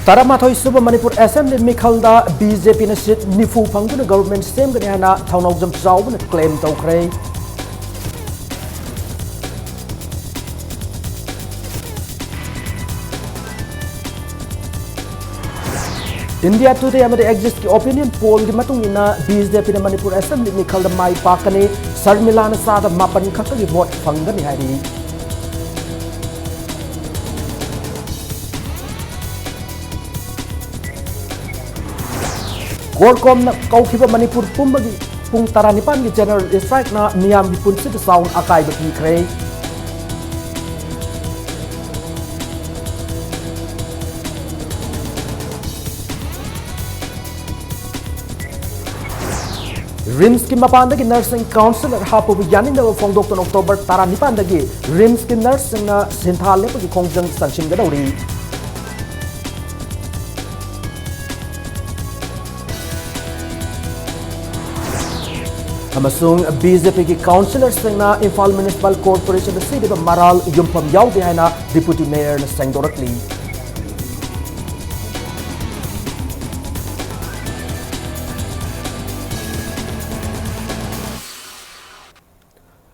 Taramathoi Suba Manipur Assembly Mikhalda BJP na sit nifu phangtuna government stem gani hana thaunau jam chawb na claim tawkhrei India Today amade exist ki opinion poll gi matung ina BJP na Manipur Assembly Mikhalda mai pakani Sarmila na sada mapan khakka gi vote phangani hari Gorkom na kaukiba Manipur pumbagi pung taranipan gi general strike na miyam gi punsit sound akai ba pikrei Rims ki mapanda gi nursing council hapu bi yanin da phong doktor October taranipan da gi Rims ki nursing na sinthal le gi khongjang sanchin ga dawri Amasung BJP ki councillor singna Imphal Municipal Corporation na city ba maral yumpam yawdi haina deputy mayor na sangdorakli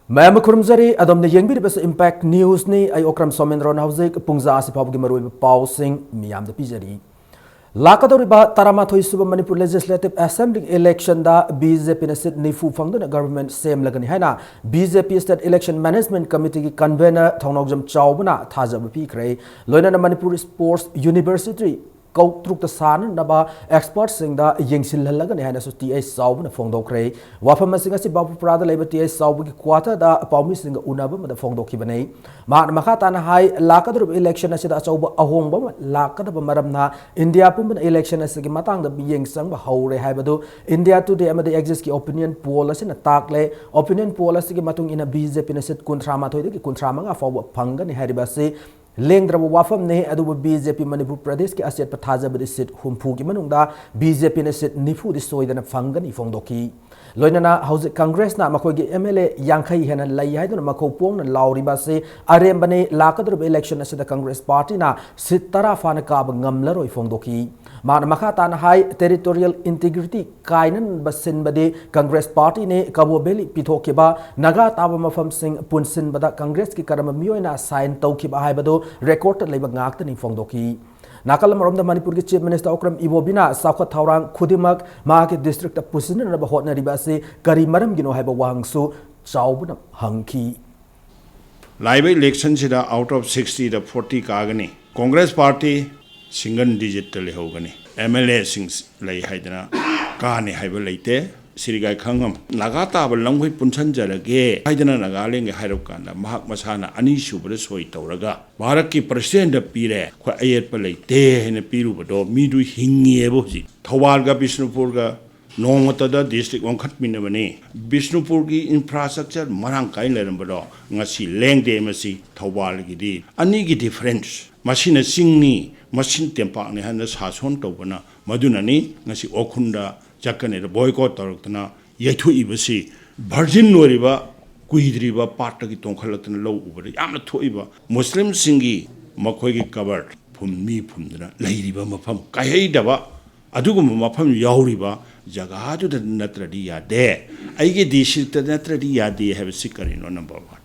Mayam kurumzari adom na yengbir bas impact news ni ay okram somendron hauzik pungza asipab gi maroi paw sing miyam da pijari Lakadoriba Taramathoi Suba Manipur Legislative Assembly election da BJP na sit nifu phangduna government same lagani haina BJP State Election Management Committee ki convener Thongnokjam Chawbuna thajab pikrei loina na Manipur Sports University Kautruk the San Naba experts sing the Yingsil Lagan and Tia Saub and Fondokre. Wafamasing as Babu Prada Labor Tia Saub quarter the Paumising Unabum the Fondokibane. Mat Makatan High Lakadrup election as a Soba Ahomba, Lakadab Maramna, India Pumban election as a Matang the being sung by Hore Habado, India today am the exist opinion poll as in a takle, opinion poll as Matung in a BJP in a set Kuntramato, Kuntramanga for Pangan Haribasi. Lengdraba wafam ne aduba BJP Manipur Pradesh ki aset pathajabadi sit humpu ki manungda BJP ne sit nifu di soidana fangani fongdoki loinana house Congress na makoi gi MLA yankhai hena lai haiduna makho pong na lauriba se arembane lakadruba election na sida Congress party na sit tara fana ka ngamlaroi fongdoki man makha tan hai territorial integrity kainan basin bade Congress party ne kabobeli pithokiba naga taba mafam sing punsin bada Congress ki karama miyoina sign tawkiba haibado recorded labor ngakta ni fongdoki Nakal marom da Manipur ki Chief Minister Okram Ibobina Sakha Thaurang Khudimak ma ki district ta pusin na ba hotna riba se kari maram gino haiba wangsu chawbuna hangki Live election sida out of 60 the 40 kagani Congress party single digit le hogani MLA sings lai haidana kani haiba leite Sirigai Kangam, Nagata, Langway Punsanjarage, Haidana Nagaling, Hairokanda, Mahak Masana, Anishu, Bresoi Tauraga, Baraki President of Pire, Quayet Palay, Te and a Pirudo, Midu Hingi Ebosi, Tawarga Bishnupurga, Nomatada district on Katminavane, Bishnupurgi infrastructure, Marankai Lerambado, Nasi Lang Demasi, Tawargi, Anigi difference, Machine Singni, Machine Tempa, Nehandas Hason Tobana, Madunani, Nasi Okunda. Jakane the boycott Tortana, Yetu Ibasi, Virgin Noriba, Kuidriba, Partaki Tonkalatan low over the Amatoiba, Muslim Singi, Makogi covered, Pummi Pumdana, Lady Mapam, Kaidaba, Adugum Mapam Yauriba, Jagadu the Natradia there. I get this shit the Natradia, they have a sicker in number one.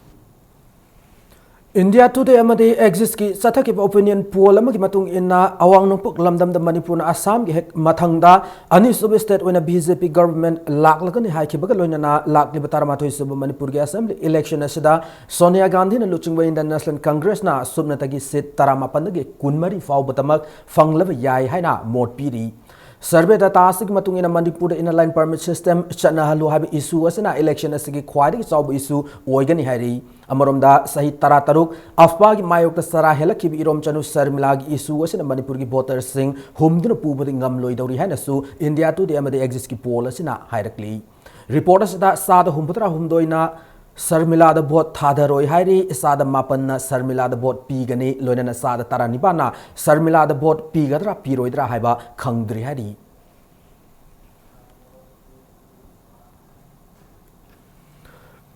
India Today amade exist ki sathakib opinion poll amagi matung inna awang nopok lamdam da Manipur na Assam gi hek mathangda ani sub state when a BJP government laklagani haiki baga loina na lakli bataramatoi sub Manipur gi assembly election asida Sonia Gandhi na luchingwa in the National Congress na subnatagi sit taramapan gi kunmari faw batamak fanglava yai haina mot piri Survey data asig matung ina Manipur in a line permit system chana halu habi issue asina election asigi khwadi chaw issue oigani hari Amaromda Sahi Tarataruk, Afbag Mayok the Sarah Helaki Irom Chanu Sarmilag issue was in a Manipur voters sing, whom the Pubing Gamloy Dori Hanasu, India to the Amade Exiski Polas in a hierarchy. Reporters that Sada Humputra Humdoina Sarmila the bot Tadaroi Hari, Sada Mapana, Sarmila the bot Pigani, Lonana Sada Taranibana, Sarmila the bot Pigadra Piroidra Haiba, Kangdri Hari.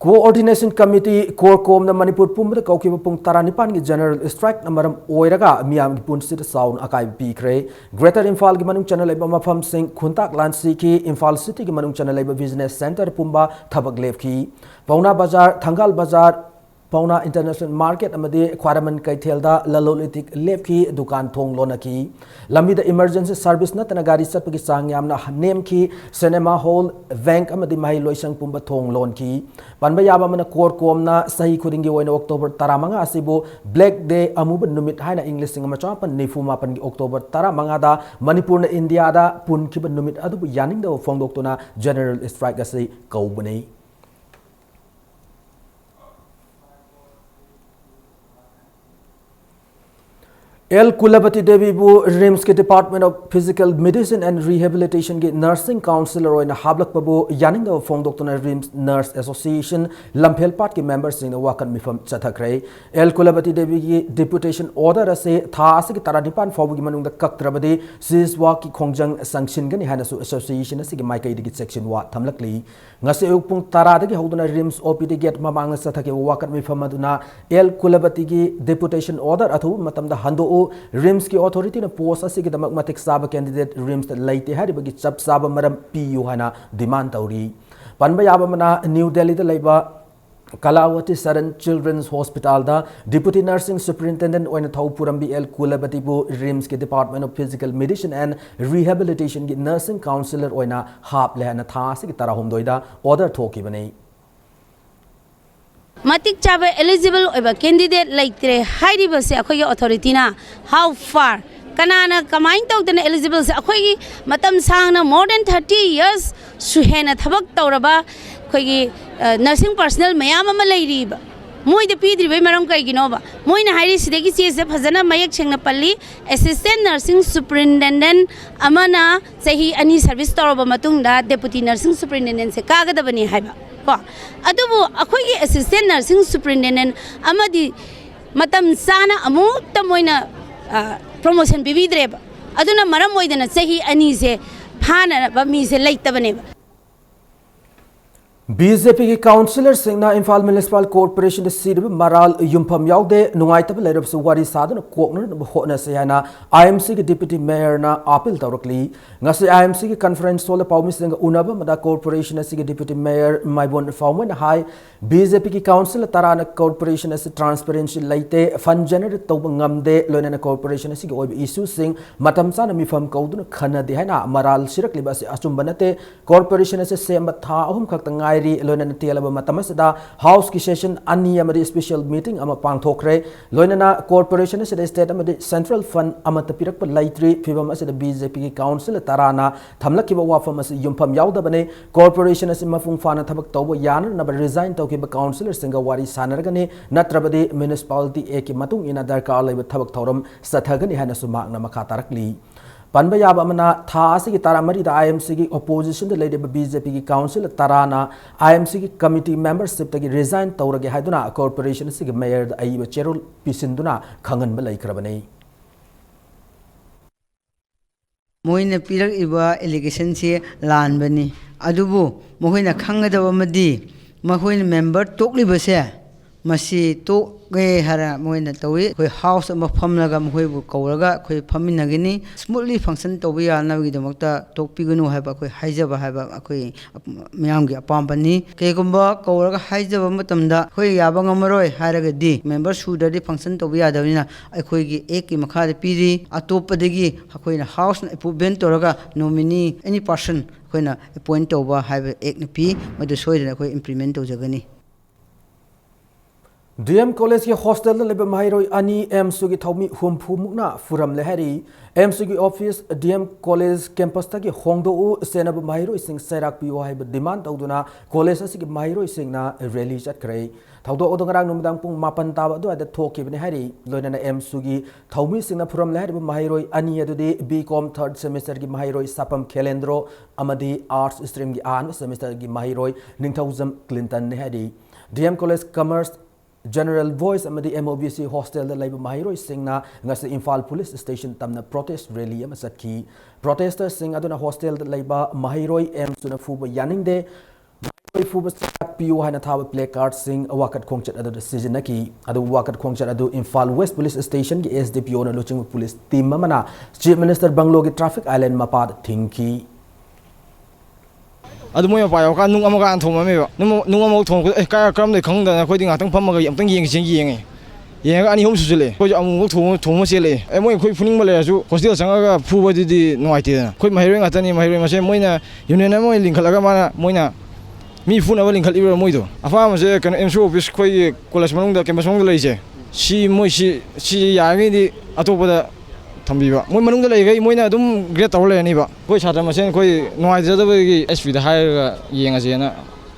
Coordination Committee Corcom na Manipur Pumba Kauki Pung Taranipan General Strike Namaram Oiraga Miam Punsit Sound Akai Pikre Greater Infal Gimanung Channel Labor Fam Sing Kuntak Lansiki Infal City Gimanung Channel Labor Business Center Pumba Tabak Levki Pauna Bazar Thangal Bazar Pauna International Market amadi Kwaraman Kaithelda Lalolitik Lepki Dukan Thong Lonaki Lamida Emergency Service na Tanagari Sapagi Sangyamna Nemki Cinema Hall Bank amadi Mahi Loisang Pumba Thong Lonki Panbayaba mana Corcom na Sahi Kudingi Wayne October Taramanga Asibo Black Day Amuba Numit Haina English Singamachapan Nifuma Pan October Taramanga da Manipur na India da Pun Kiban Numit Adubu Yaning da Fong Doktona General Strike Asi Kaubani L. Kulabati Devi Bu RIMS के Department of Physical Medicine and Rehabilitation के Nursing Counselor और हाबलक बबू यानिंग द फोंग doctor RIMS Nurse Association Lamphel part के members सिंह वाकन मिफम चथकरे L. Kulabati Devi की Deputation Order से था से की तारानिपान फॉर्म की मनुंग द कक्तरबदे सिजवा की खोंजंग संक्शन गनि हानसु एसोसिएशन से की माइकई दी सेक्शन वा थमलकली ngase upung tarada ki hoduna RIMS OPD gate mamang sathake wakat mi famaduna L. Kulabati ki Deputation Order athu matamda hando RIMS की authority na post asi ki damak matik saba candidate RIMS ta laite hari bagi chap saba maram PU hana demand tauri panba yaba mana New Delhi da laiba Kalawati Saran Children's Hospital da Deputy Nursing Superintendent oina thau purambi L. Kulabati bu RIMS ke Department of Physical Medicine and Rehabilitation ki Nursing Counselor oina hap lehana tha asi ki tarahum doida order thoki bani Matik chaba eligible oiba candidate laitre hairiba se akhoi authority na how far kanana kamain tawdana eligible se akhoi matam sangna more than 30 years suhena thabak tawraba khoi nursing personnel mayam ama lairiba moi de pidri be maram kai ginoba moi na hairi sidegi che se phajana mayak chengna palli assistant nursing superintendent amana sahi ani service tawraba matungda deputy nursing superintendent se kagadabani haiba ko adubu akhoi gi assistant nursing superintendent amadi matam sana amu tamoina promotion bibidreba aduna maram moidana sahi ani se phana ba mi se laitabane BJP की councillor सिंह Imphal municipal corporation सीरब मराल युमफम याउदे नुंगाइतब लेरबसु वारी सादन कोकनर होना से हैना IMC की डिप्टी मेयर ना अपील तौरकली ngasi IMC की कॉन्फ्रेंस सोल पाउमी सिंह उनब मदा कॉर्पोरेशन की डिप्टी मेयर माइबोन फाउमन हाई BJP की काउंसिल तराना कॉर्पोरेशन से ट्रांसपेरेंसी लाइते फंड जनरेट तौब ngamde लोनना कॉर्पोरेशन की ओब इशू सिंह मतम साना मिफम कौदुन खना दे हैना मराल सिरकलिबा से अचुंबनते कॉर्पोरेशन से सेम था अहुम खक्तंगाई लोनना टेलब मतमसदा हाउस की सेशन अन्नी अमदी स्पेशल मीटिंग अमा पांगथोखरे लोनना कॉर्पोरेशन से स्टेट अमदी सेंट्रल फंड अमत पिरक लाइट्री फिबम असे बीजेपी की काउंसिल तराना थमलकिबा वाफम असे युमफम याउदबने कॉर्पोरेशन से मफुंग फाना थबक तौब यान नब रिजाइन तौकिबा काउंसिलर सिंगा वारी सानरगने नत्रबदे म्युनिसिपालिटी ए की मतुंग इना दरकार लेब थबक थौरम सथगने हनसु मागना मखा तारकली पंबा याब अमना था की तारामरी IMC की ओपोजिशन द लेदे BJP की काउंसिल तराना IMC की कमिटी मेंबरशिप तगी रिजाइन तौरगे हाइदुना कॉर्पोरेशन से मेयर अइब चेरोल पिसिंदुना खंगन बलैक्रबने मोइना पिरक एलिगेशन से लानबनी अदुबु मोइना खंगदबमदी मोइना मेंबर तोकलिबसे मसी तो गे हरा मोइना तौई कोई हाउस अमा फमलगा मोइबु कौरगा कोई फमिनगनी स्मूथली फंक्शन तौबि यानबगिदमक्ता तोकपिगनु हाइबा कोई हाइजबा हाइबा कोई मियामगी अपामबनी केगुम्बा कौरगा हाइजबा मतमदा कोई याबा ngमरोय हारगदी मेंबर सुदरदि फंक्शन तौबि यादबनिना अखोइगी एक की मखादे पिरी अतोपदगी अखोइना हाउस इपुबेन तोरगा नोमिनी एनी पर्सन अखोइना अपॉइंट तौबा हाइबा एक नपी मदु सोइदना कोई इंप्लीमेंट तौजगनी DM College की हॉस्टल लेब माहिरोई अनि MSU की थौमी हुमफु मुकना फुरम लेहरी MSU की ऑफिस DM College कैंपस तक होंगदो सेनब माहिरोई सिंह सैराक पियो हाइब डिमांड तौदुना कॉलेज असि की माहिरोई सिंहना रैली चटखरे थौदो ओदंगरांग नुमदांग पुंग मापन ताब दो अद थोकिबने हारी लोइना MSU की थौमी सिंहना फुरम लेहरी माहिरोई अनि अदुदि BCom 3rd सेमेस्टर की माहिरोई सपम खेलेंद्रो अमदी आर्ट्स स्ट्रीम की आन सेमेस्टर की माहिरोई निंगथौजम क्लिंटन ने हारी DM College Commerce General Voice amadi MOBC hostel da laiba mahiroi singna ngasi Imphal Police Station tamna protest rally ama satki protesters sing aduna hostel da laiba mahiroi M suna fuba yaning de Fuba Piu Hanatawa play card sing a wakat concert at the Sijanaki, at the wakat concert at the Infal West Police Station, SDPO and Luching Police Team Mamana, Chief Minister Banglogi Traffic Island Mapad Tinki. Adumoy pa ka nung amaga anthom me nung amok thong ka kram de khang da khoi ding atang pham ga yam tang yeng sing yeng yeng ani hom su sule ko amuk thong ma sele e moi khoi phuning ma le su hostel sanga ga phu ba di noi te na khoi mai reng atani mai reng ma se moina union moi link la ga mana moina mi phuna ba link khal ibra moi do afa ma se kan MSO office khoi college manung da campus manung da lei se si moi si ya ngi di atopa da thambia moi manung da lei ga moina dum great taw le ni ba koi chatra ma sen koi noi da ba gi SP da hai ga yeng ase na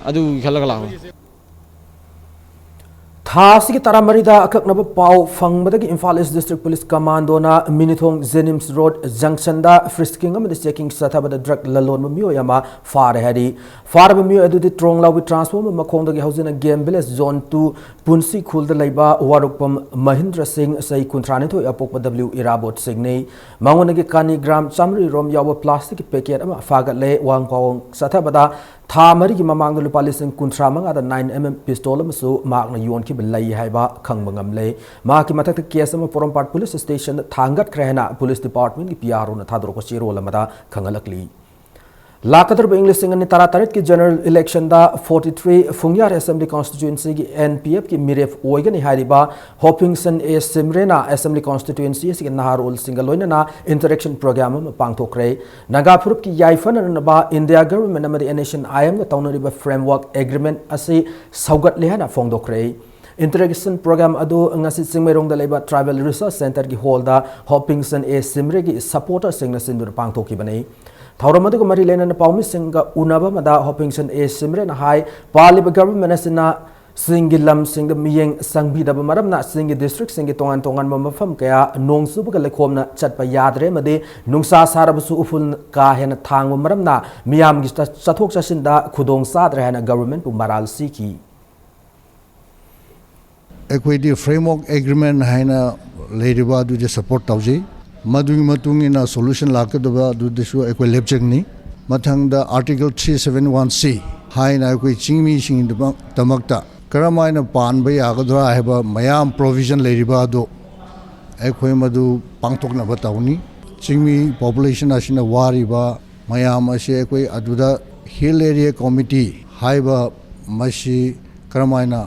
adu khalaga la Thasiki Taramarida Akaknaba Pau Fangbadagi Infal East District Police Commando na Minithong Zenims Road Junction da frisking am checking satabada drug lalon mio yama far hadi far mio edu di trongla with transform makong dagi housing game village zone 2 Punsi Khul da laiba warukpam Mahindra Singh sai kuntrani to apok W Irabot Singnei mangonagi kani gram chamri rom yawa plastic packet ama fagat le wang kwang satabada Tha mari ki mamang lupa lising kuntra manga da 9mm pistol masu mak na yon ki belai haiba khang mangam le ma ki matak case ma Porampart police station thangat krehna police department ki PRO na thadro ko chiro lamada khangalakli Lakatar English Singani Taratarit ki general election da 43 Fungyar Assembly constituency ki NPF ki Miref Oigani Hariba Hopkinson A Simrena Assembly constituency ki Naharul Singaloina na interaction program pangthokre Nagapurup ki Yaifan na India government amadi nation IM ga tawnariba framework agreement asi saugat lehana fongdokre Interaction program adu ngasi singmerong da leba tribal research center ki hall da Hopkinson A Simre ki supporter singna sindur pangthoki bani Thauramadu ko mari lena na paumi singa unaba mada Hopkinson A Simre na hai paliba government asina singilam singa miyeng sangbi da maram na singi district singi tongan mafam kaya nong su ba lekhom na chatpa yadre made nungsa sarabusu uful ka hena thang maram na miyam gi chathok chasin da khudong sadre hena government pu maral siki equity framework agreement haina leriba du je support tawji madungi matungina solution lakadaba du desu ekwe lepchengni mathangda article 371C haina ekwe chingmi sing tamakta karamaina panba yagadra heba mayam provision leriba do ekwe madu pangtokna batawni chingmi population asina wariba mayam ase ekwe aduda hill area committee haiba mashi karamaina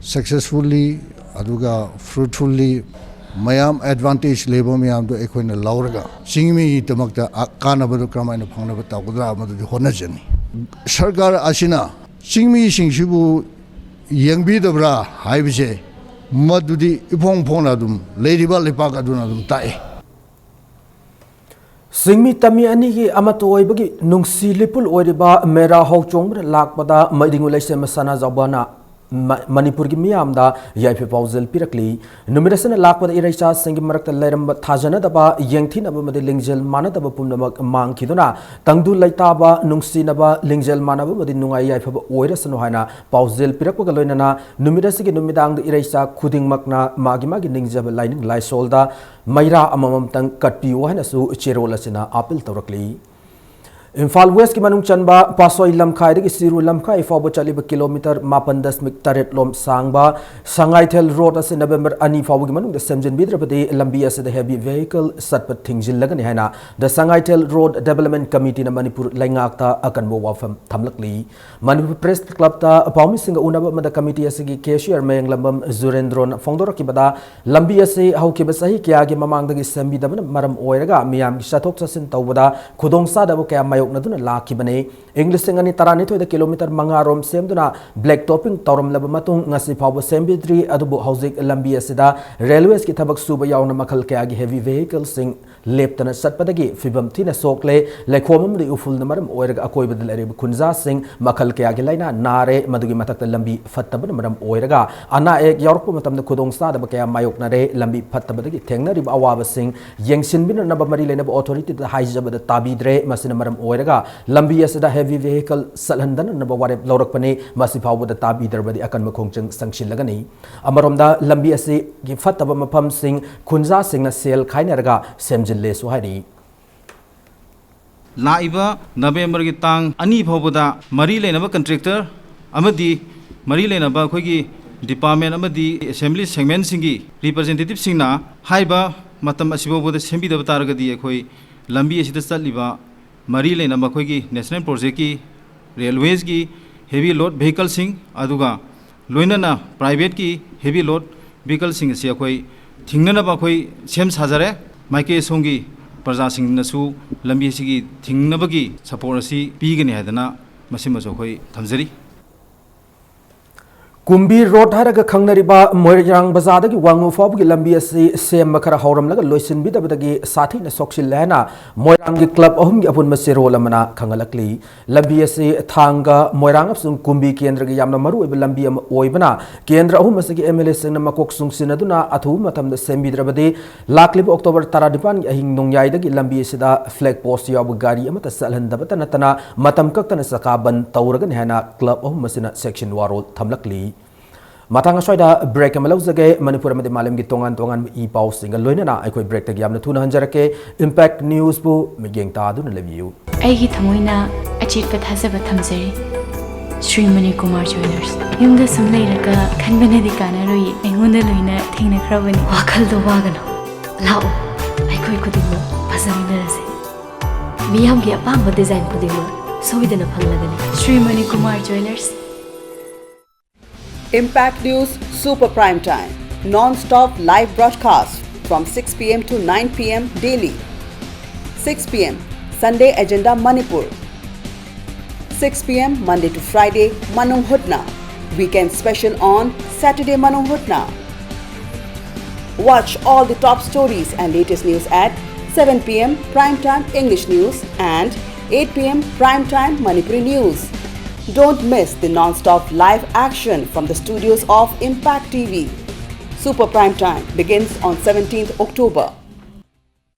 successfully aduga fruitfully mayam advantage labor mayam do ekoina lauraga singmi tamakta kanabadu kramaina phangnaba tawdra amadu honajani sarkar asina singmi singsibu yengbi dabra haibse madudi ipong phona dum leiriba lepak aduna dum tae Singmi tami ani ki amato oibagi nungsi lipul oiriba mera hauchong lakpada maidingu laise masana zabana Manipuri ki miyam da yaipe pauzal pirakli numerasana lakpada iraisa singi marakta lairamba thajana daba yengthi naba made lingjel mana daba pumnamak mang khiduna tangdu laitaba nungsi naba lingjel mana ba made nungai yaipe ba oirasano haina pauzal pirakwa loinana numerasi ki numidang da iraisa khuding makna magi ningjab lining laisol da maira amamam tang katpi haina su cherola sina apil tawrakli Infal West ki manung chanba pasoi lamkhai de siru lamkhai fawbo chaliba kilometer 8.3 lom sangba Sangaithel road ase November ani fawbo ki manung de semjen bidrapati lambi ase the heavy vehicle satpat thingjil lagani haina the Sangaithel road development committee na Manipur laingakta akan bo wafam thamlakli Manipur press club ta paumi singa unaba mada committee ase ki cashier mayang lambam Zurendron fongdor ki bada lambi ase hauki basahi kya gi mamang dagi sembi dabana maram oiraga miyam ki sathok sasin tawbada khudong sa dabu kya mayok naduna laki bane English singani tarani to the kilometer mangarom semduna black topping torom laba matung ngasi phawba sembidri adubu housing lambi asida railways ki thabak suba yauna makhal kaya gi heavy vehicles sing leptana satpadagi fibam thina sokle lekhomam de uful namaram oiraga akoi badal arib khunza sing makhal kaya gi laina nare madugi matakta lambi fattabana maram oiraga ana ek yorpo matamda khudong sa da kaya mayok nare lambi fattabadagi thengna rib awaba sing yengsin bin na bamari lena authority da haijabada tabidre masina maram oiraga lambi asida heavy vehicle salhandan na baware lawrakpani masi phawbada tabidarbadi akan makhongchang sangshil lagani amaromda lambi ase gi fattaba mafam sing khunza sing na sel khainaraga semjil le so hari Laiba November की तांग अनि फाउबदा मरी लेनबा contractor अमदी मरी लेनबा अखोगी department अमदी assembly segment सिंगी representative सिंगना हाइबा मतम असिबोबदा सेंबिदब तारगदी अखोई लंबी असिदा चलिबा मरी लेनबा अखोगी national project की railways की हेवी लोड व्हीकल सिंग अदुगा लोइनना प्राइवेट की हेवी लोड व्हीकल सिंग से अखोई थिंगनबा अखोई सेम साजरे माइके सोंगी प्रजा सिंगनसु लंबी सिगी थिंगनबगी सपोर्ट असी पीगनी हैदना मसिमसो अखोई थमजरी कुंभी रोड हरग खंगनरिबा मोयरांग बाजार की वांगु फाब की लंबी असी सेम खरा हौरमलग लोइसिनबिदबदगी साथी न सोक्सिलहना मोयरांग की क्लब अहुम की अपुन मसे रोल अमना खंगलकली लंबी असी थांगा मोयरांग अपसुं कुंभी केंद्र की यामना मरु ओइब लंबी अम ओइबना केंद्र अहुम मसे की एमएलए सिंग मकोक सुंगसिनदुना अथु मतम द सेमबिद्रबदे लाक्लिब अक्टोबर 19 की अहिंग नोंयाइदगी लंबी असिदा फ्लैग पोस्ट याब गाड़ी अमता सलहंदबता नतना मतम कक्तन सकाबन तौरगन हैना क्लब अहुम मसिना सेक्शन वारोल थमलकली matang aswai da break am lawjage manipur amade malam gi tongan tongan I paw singa loinana aikoi break ta yamna thuna hanjarake impact news bu migeng ta du na lebiu ai gi thamoina achit pa thajaba thamjari Sri Mani Kumar Jewelers yumda samlai raka khanbana di kana roi engonda loina thengna khrabani wakhal do wagano lao aikoi kudimo phasamina rase miyam gi apang design kudimo soidana phanglagani Sri Mani Kumar Jewelers Impact News Super Prime Time, non-stop live broadcast from 6 p.m. to 9 p.m. daily. 6 p.m. Sunday Agenda Manipur. 6 p.m. Monday to Friday Manung Hutna. Weekend special on Saturday Manung Hutna. Watch all the top stories and latest news at 7 p.m. Prime Time English News and 8 p.m. Prime Time Manipuri News. Don't miss the non-stop live action from the studios of Impact TV. Super Prime Time begins on 17th October.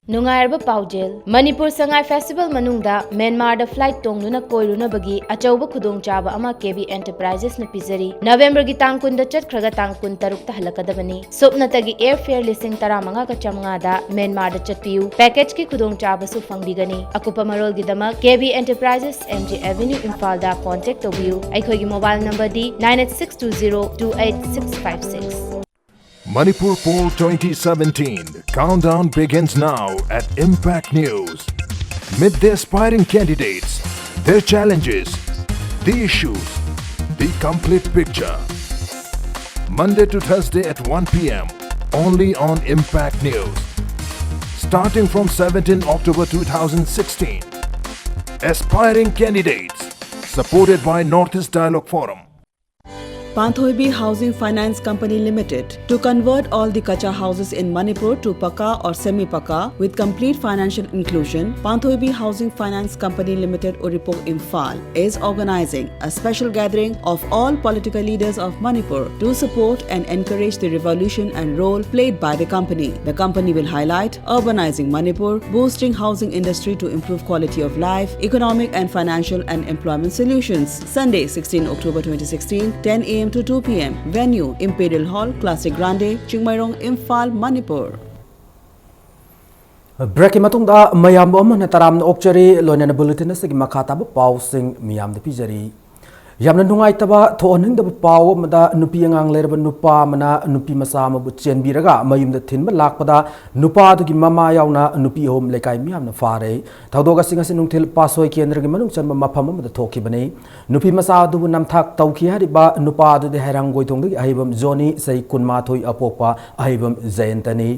Nungairba Paujel, Manipur Sangai Festival Manungda, Myanmar da flight tongluna koiruna bagi, Achauba Kudong Chaba ama KB Enterprises na pizari, November gi tang kun da chat kraga tang kun taruk ta halakadabani. Sopnatagi airfare listing taramanga ka chamanga da Myanmar da chat piu, package ki Kudong Chaba su fangbigani. Akupa marol gi dama KB Enterprises MG Avenue Imphal da contact obiu. Aikhoi gi mobile number di 9862028656. Manipur Poll 2017 countdown begins now at Impact News. Meet the aspiring candidates, their challenges, the issues, the complete picture. Monday to Thursday at 1 p.m. only on Impact News. Starting from 17 October 2016. Aspiring candidates supported by Northeast Dialogue Forum. Panthoibi Housing Finance Company Limited to convert all the kacha houses in Manipur to Paka or Semi-Paka with complete financial inclusion. Panthoibi Housing Finance Company Limited Uripok Imphal is organizing a special gathering of all political leaders of Manipur to support and encourage the revolution and role played by the company. The company will highlight urbanizing Manipur, boosting housing industry to improve quality of life, economic and financial and employment solutions. Sunday, 16 October 2016, 10 a.m. to 2 p.m. Venue, Imperial Hall, Classic Grande, Chingmairong, Imphal, Manipur. Break matungda mayam amna taram okchari loinana bulletin asigi makata ba paw sing miyam de pijari yamna nungai taba thoning da paw mada nupi angang lerba nupa mana nupi masa ma bu chenbiraga mayum da thin ba lakpada nupa du gi mama yauna nupi hom lekai miyam na fare thaudoga singa sinung thil pasoi kendra gi manung chanba mafam ma da thoki bane nupi masa du nam thak tauki hari ba nupa du de herang goi thong gi ahibam zoni sei kunma thoi apokpa ahibam zayantani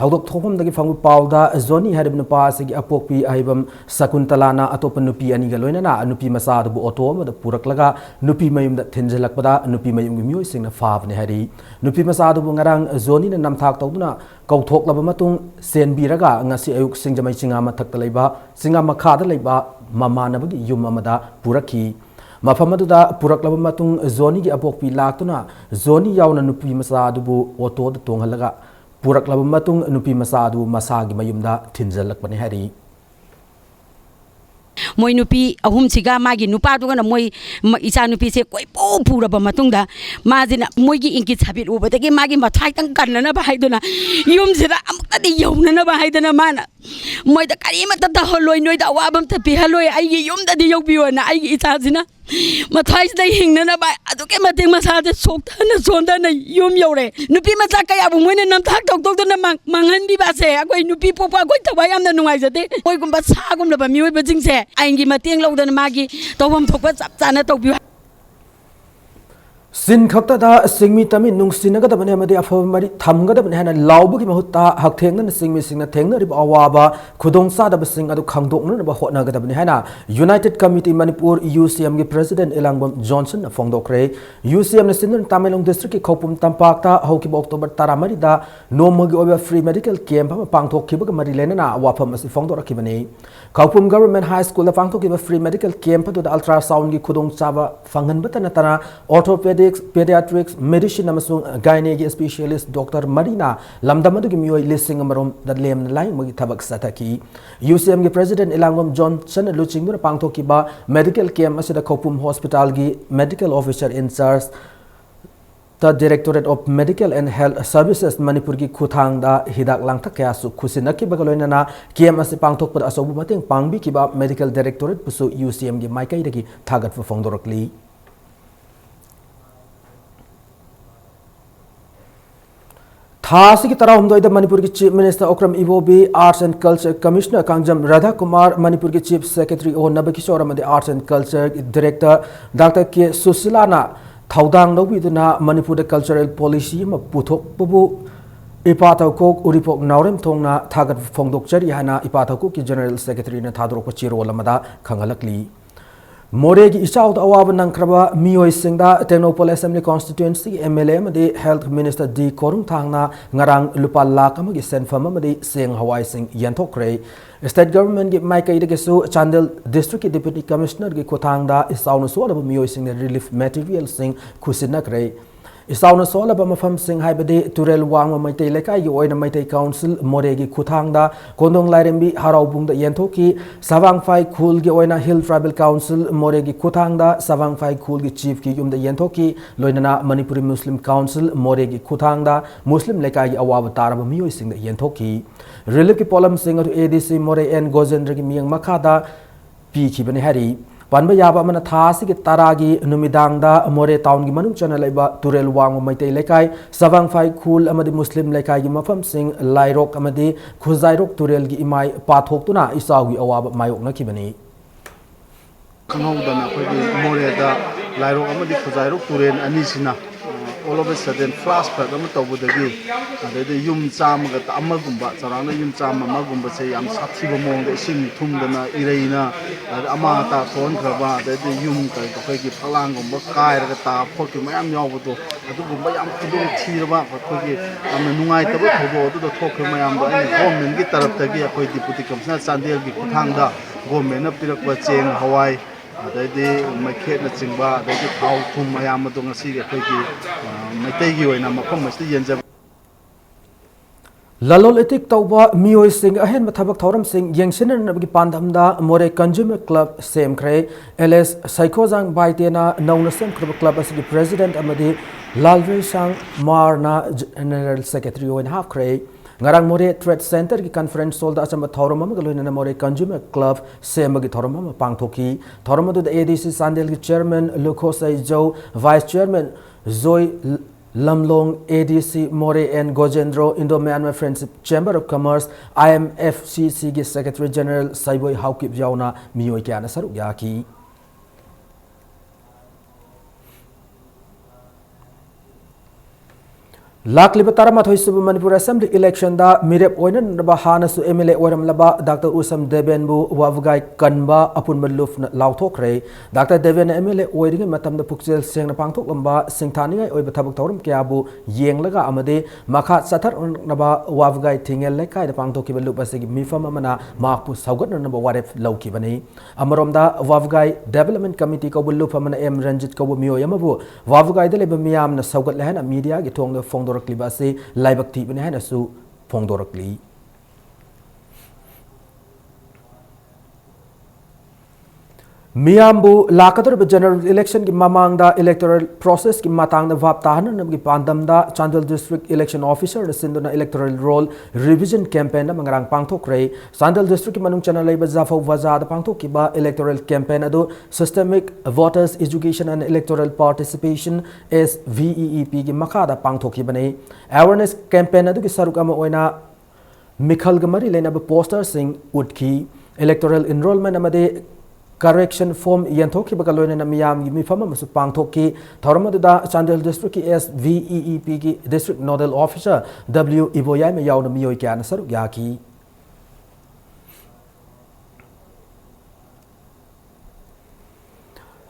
thaudok thopam da gi fangu paw da zoni harib nupa sigi apokpi ahibam sakuntalana atop nupi ani ga loina na nupi masa du auto ma da puraklaga nupi mayum da thinjalakpada nupi mayum gi myoi singna faabne hari nupi masa du ngarang zoni na namthak tawduna kauthok laba matung senbiraga ngasi ayuk singjamai singa mathak ta leiba singa makha da leiba mamana bagi yum amada purakhi mafam aduda puraklaba matung zoni gi apokpi laktuna zoni yauna nupi masa du bu auto da tonghalaga puraklaba matung nupi masa du masa gi mayum da thinjalakpane hari moi nupi ahum siga magi nupa tu kana moi icha nupi se koi pu pura ba matungda majina moi gi inki sabit uba tagi magi mathai tang kanna ba haiduna yum sira amta di yumna ba haiduna mana moi da kari mata da holoi noi da wabam ta pi haloi ai gi yum da di yok biwana ai gi icha sina mathai da hingna na ba adu ke mateng masa de sok na sonda na yum yore nupi macha kaya bu moi na nam thak tok tok na mangan bi ba se akoi nupi popa akoi thawai am na nungai jate moi gumba sa gum la ba mioi ba jing se ai gi mateng lo da magi tawam thokpa chap chana tok bi sin khakta da singmi tami nung sinaga da bane amadi afa mari thamga da bane hana laubu ki mahutta hak thengna na singmi singna thengna rib awaba khudong sa da sing adu khangdok na ba hotna ga da bane hana United Committee Manipur UCM gi President Elangbam Johnson na phongdokre UCM na sinun Tamelong District ki khopum tampak ta hoki October 13 da nomagi oba free medical camp ma pangthok ki ba mari lena na wafam asi phongdok ki bane khopum Government High School da pangthok ki ba free medical camp da ultrasound gi khudong chaba phangan batana tana orthopedic Pediatrics, Medicine amasung Gynecology Specialist Dr. Marina Lamdamadu gi mioi lising amarom da lem lai magi thabak sataki UCM gi President Elangbam Johnson luching mu pangthok ki ba medical camp asida Khopum Hospital gi medical officer in charge the Directorate of Medical and Health Services Manipur gi khuthang da hidak langthak kya su khusinaki bagaloina na camp ase pangthok pad asobu mateng pangbi ki ba Medical Directorate pusu UCM gi maikai dagi thagat fu phongdorokli Thasi ki tarah humdoi da Manipur ki Chief Minister Okram Ivobi Arts and Culture Commissioner Kangjam Radha Kumar Manipur ki Chief Secretary O Nabakishore amadi Arts and Culture Director Dr. K Susilana Thaudang Nobiduna Manipur da Cultural Policy ma puthok bubu Ipatau kok uripok naurem thongna thagat phongdok chari hana ipatau kok ki General Secretary na thadrok pa chiro lamada khangalakli Moregi Ishaut Awab Nankraba Mioi Singda Technopol Assembly Constituency MLA Madi Health Minister D Korung Thangna Ngarang Lupa Lakamagi Senfama Madi Sing Hawaii Sing Yantokre State Government gi Maikai de Gesu Chandel District Deputy Commissioner gi Kothangda Isauna Sola Mioi Sing Relief Material Sing Kusinakre Isauna Sola Mafam Sing Haibadi Turel Wang Maitei Lekai Yoina Maitei Council Moregi Kuthangda Kondong Lairembi Haraubung da Yentoki Savang Fai Khul gi Oina Hill Tribal Council Moregi Kuthangda Savang Fai Khul gi Chief gi Yum da Yentoki Loinana Manipuri Muslim Council Moregi Kuthangda Muslim Lekai Awab Tarab Mioi Sing da Yentoki Relief ki Polam Sing to ADC More and Gozendra gi Miang Makada Pi ki Bani Hari Panba yaba mana thasi ki taragi numidangda More town gi manung chana laiba Turel Wang Maitei Lekai Savang Fai Khul amadi Muslim Lekai gi mafam sing Lairok amadi Khuzairok Turel gi imai pathok tuna isawi awab mayok na kibani Kangaudana akhoi More da Lairok amadi Khuzairok Turel anisina all of a sudden flashback am tawudagi ade yum chamaga amagumba charana yum chama amagumba se yam sathiba mong ising thumdana ireina ama ta thon khaba ade yum kai to kai ki phalangumba kairaga ta phokki mayam yawbudo adugumba yam khudung thiraba khoi am nungai tabu thobo adu thokhe mayam do ai government gi taraf tagi akhoi deputy commissioner Chandel gi kuthangda government na pirakwa cheng hawai adai market na chingba adai thau thum mayam do ngasi ge khoi ki maitai gi oina mafam masti yenja Lalol etik tauba Mioi Sing ahen mathabak thoram sing yengsinan nabgi pandamda More Consumer Club Sem Kre LS Saikozang Baitena Nauna Sem Club as the President amadi Lalve Sang Marna General Secretary oin half Kre Ngarang More Trade Center ki conference solda asamba thoram amagaloina More Consumer Club Sem gi thoram pangthoki thoram du ADC Sandel ki Chairman Lukosai Jo Vice Chairman Zoe Lamlong ADC More and Gojendro Indo-Myanmar Friendship Chamber of Commerce IMFCC ki Secretary General Saiboi Haukip Yauna Mioi Kyana Saruk Yaki Lakli Batara Mathoisu Manipur Assembly election da Mirep Oinan Bahana su MLA Oram Laba Dr. Usam Debenbu Wavgai Kanba Apun Maluf Lauthokre Dr. Deven MLA Oiring Matam the Puxel Sing Pangtok Lamba Singtani Oi Batabak Torum Kiabu Yeng Laga Amade Makat Satar Naba Wavgai Tingel Lekai the Pangtoki Lupasig Mifam Amana Mapu Saugat number Waref Lauki Bani Amaromda Wavgai Development Committee Kobu Lupamana M Ranjit Kobu Mio Yamabu Wavgai the Lebamiam na Saugat Lehana Media Gitong the Fong Basi laibakti bani hai nasu phongdorakli मियामबु लाकदर general election की मामांगदा electoral process की मातांगदा भाप ताहन नमगी पांदमदा चांदल डिस्ट्रिक्ट इलेक्शन ऑफिसर सिंधुना इलेक्टोरल रोल रिविजन कैंपेन मंगरांग पांगथोक्रे चांदल डिस्ट्रिक्ट की मनुंग चना लेब जाफौ वजाद पांगथोकिबा इलेक्टोरल कैंपेन अदु systemic voters education and electoral participation SVEEP की मखादा पांगथोकिबने अवेयरनेस कैंपेन अदु की सरुक अमा ओइना मिखल गमरी लेनब पोस्टर सिंह उठकी इलेक्टोरल इनरोलमेंट अमदे correction form yanthokhi bakaloina na miyam gi mifam amu pangthokki thormaduda Chandel district ki SVEEP ki district nodal officer W Iboyai me yauna miyoi kya na saru yaki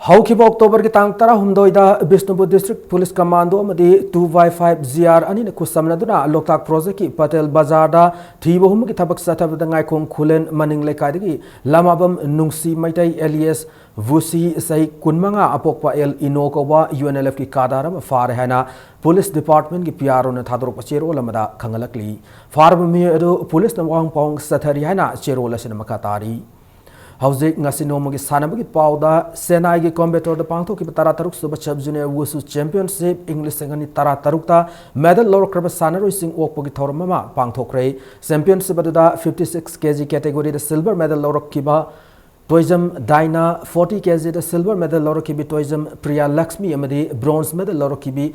हौखिब October की तांग तरा हुमदोइदा Bishnupur district police commando अमदी 2Y5 GR अनि न खुसमनदुना Loktak project की पटेल बाजारदा थीबहुम की थबक सथबद ngaikong खुलेन मनिंग लेकाइदगी लमाबम नुंगसी मैtai एलियस वुसी सही कुनमंगा अपोकपा एल इनोकोवा UNLF की कादारम फार हैना पुलिस डिपार्टमेंट की PRO न थादरोक चेरो लमदा खंगलकली फारब मियदो पुलिस न वांग पांग सथरी हैना चेरो लसन मकातारी हौजिक ngasi nomagi sanabagi pauda senai gi combator da pangtho ki tara taruk suba sub junior wusu championship english sengani tara taruk ta medal lor kraba sanaroi sing okpo gi thormama pangtho krei championship da 56 kg category da silver medal lor kiba toism daina 40 kg da silver medal lor kibi toism priya lakshmi amadi bronze medal lor kibi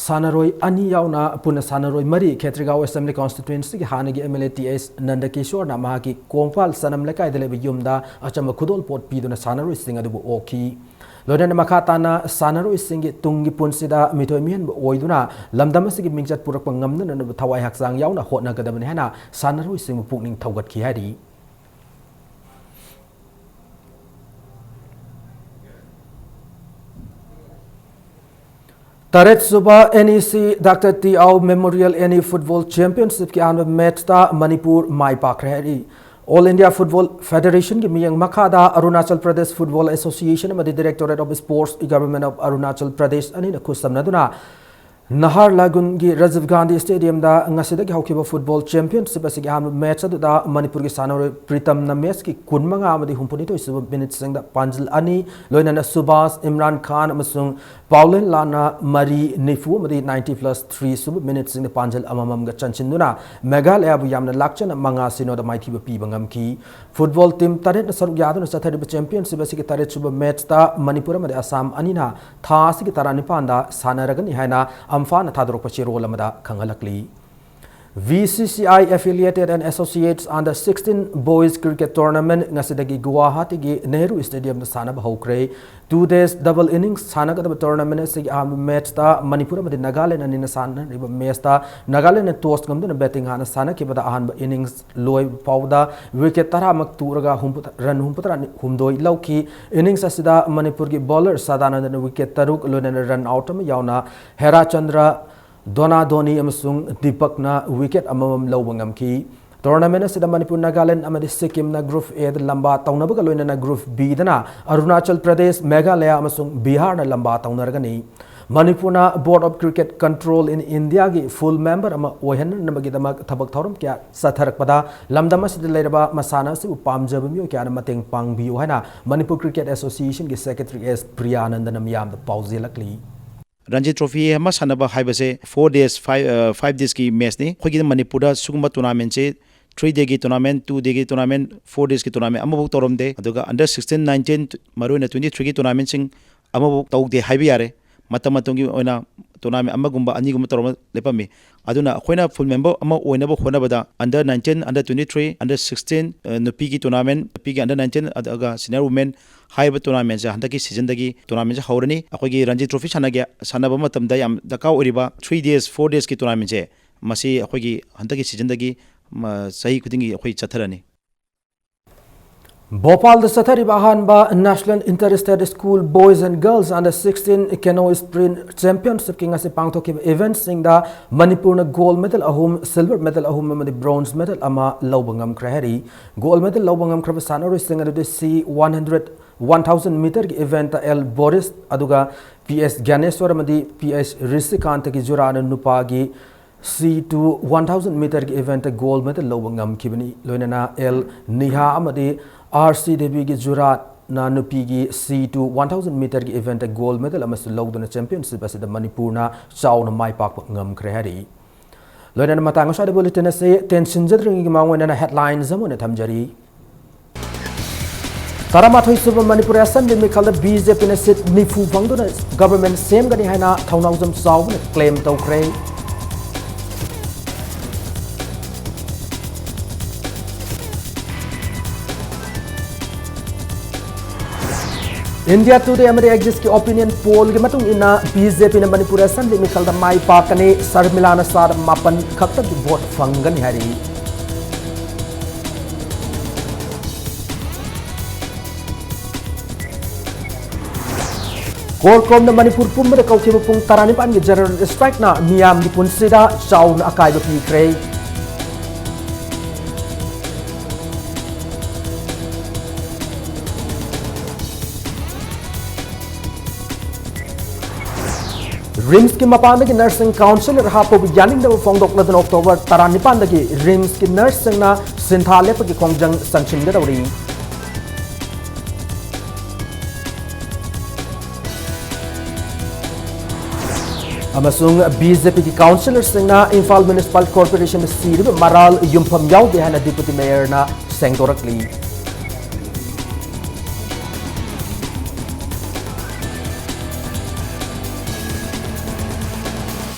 Sanaroi ani yauna puna Sanaroi mari Khetrigaon Assembly constituency ki hanagi MLA TS Nandakishore na mahaki Kompal sanam lekai dele yumda achama khudol pot piduna Sanaroi sing adu oki lodan makhatana Sanaroi sing tungi punsida mitoi mian oiduna lamdam sigi mingjat purak pangamna na thawai haksang yauna hotna gadabane hana Sanaroi sing pukning thawgat ki hari Taret Suba NEC Dr. T.O. Memorial NE Football Championship की आनंद match ता मणिपुर माई पाक रही All India Football Federation की मियंग मखादा Arunachal Pradesh football association में directorate of sports government of Arunachal Pradesh अनि खुसमनदुना नहर लागुन की राजीव गांधी स्टेडियम दा ngasidag hawkiba football championship asigi ham match adu manipur ki sanore pritam na match ki kunmanga amadi humpuni to isu minute sing da panjil ani loinana subas imran khan amasung paulen lana mari nifu amadi 90+3 sub minute sing da panjil amamam ga chanchinduna megalaya bu yamna lakchana manga sino da maiti ba pi bangam ki football team taret na saru yaduna sathari championship asigi taret sub match da manipur amadi assam anina tha asigi tarani panda sanaragani haina Amfana Tadrok Pachiro Lamada Kangalakli. VCCI affiliated and associates under 16 boys cricket tournament Nasidagi Guwahati gi Nehru Stadium Sanab Hokre 2 days double innings Sanaga tournament sig match ta Manipur with Nagaland and Inasan river Mesta Nagaland and Toast Gum betting Hana Sana Kibada Han innings Loy Powda wicket Taramak Turaga Run Humputra Humdoi Lauki innings Asida Manipur gi bowler Sadana and wicket Taruk Lunan run out Yauna Hera Chandra Dona Doni amasung Deepak na wicket amamam lawangam ki tournament asida Manipur Nagaland amadi Sikkim na group A da lamba tawnabaga loina na group B dana Arunachal Pradesh Meghalaya amasung Bihar na lamba tawnaragani Manipur na Board of Cricket Control in India gi full member ama oihan namagi damak thabak thorum kya satharakpada lamdam asida leiraba masana se pamjaba mi kya na mateng pangbiu haina Manipur Cricket Association gi secretary S Priyanandan namyam da pauzilakli Ranji Trophy hama sanaba haibase 4 days 5 days ki match ni khogi Manipur suguma tournament se 3 day ki tournament 2 day ki tournament 4 days ki tournament amabu toromde aduga under 16 19 maruina 23 ki tournament sing amabu tawde haibi yare matamatongi oina tournament amagumba ani gumba torom lepami aduna khoina full member ama oina bo khona bada under 19 under 23 under 16 nupi ki tournament nupi ki under 19 adaga senior women haiba tournament ja handaki season dagi tournament ja haurani akogi Ranji Trophy sanaba matamda yam daka oriba 3 days 4 days ki tournament je masi akogi handaki season dagi sahi kudingi akoi chatharani Bhopal the Sathari Bahanba National Inter-State School Boys and Girls Under 16 Canoe Sprint Championship King as a Pangtoki event sing the Manipur gold medal ahum silver medal ahum the bronze medal ama Lobangam Kraheri gold medal Lobangam Krabasano sing at the C100 1000 meter event El Boris Aduga PS Ganeswar Madi PS Risikant ki Jurana Nupagi C2 1000 meter event gold medal Lobangam Kibini Loinana El Niha Amadi RC Devi ki Jurat na nupigi C2 1000 meter gi event gold medal amas loduna championship asida Manipur na chauna mai pak ngam khre hari loina matang sa de bulletin ase tension jadring gi mangwen na headlines zamone thamjari Taramathoi Suba Manipur Assembly Mikhalda BJP na sit nifu bangduna government same gani haina thaunawjam saw claim tawkre India Today amari exist ki opinion poll gi matung ina BJP na Manipur Assembly Mikhalda mai pakane sarmilana sar mapan khakta gi vote fangani hari Kolkom na Manipur pumre kauthi pung taranipan gi general strike na miyam gi punsida chaun akai ba pikre Rims ki mapanda ki nursing council rahapo bi yaning da fongdok na October taranipan da ki Rims ki nursing na sinthale pa ki kongjang sanction ga dawri Amasung BJP ki councillor singna Imphal Municipal Corporation sirib maral yumpham yaw de hana deputy mayor na sengdorakli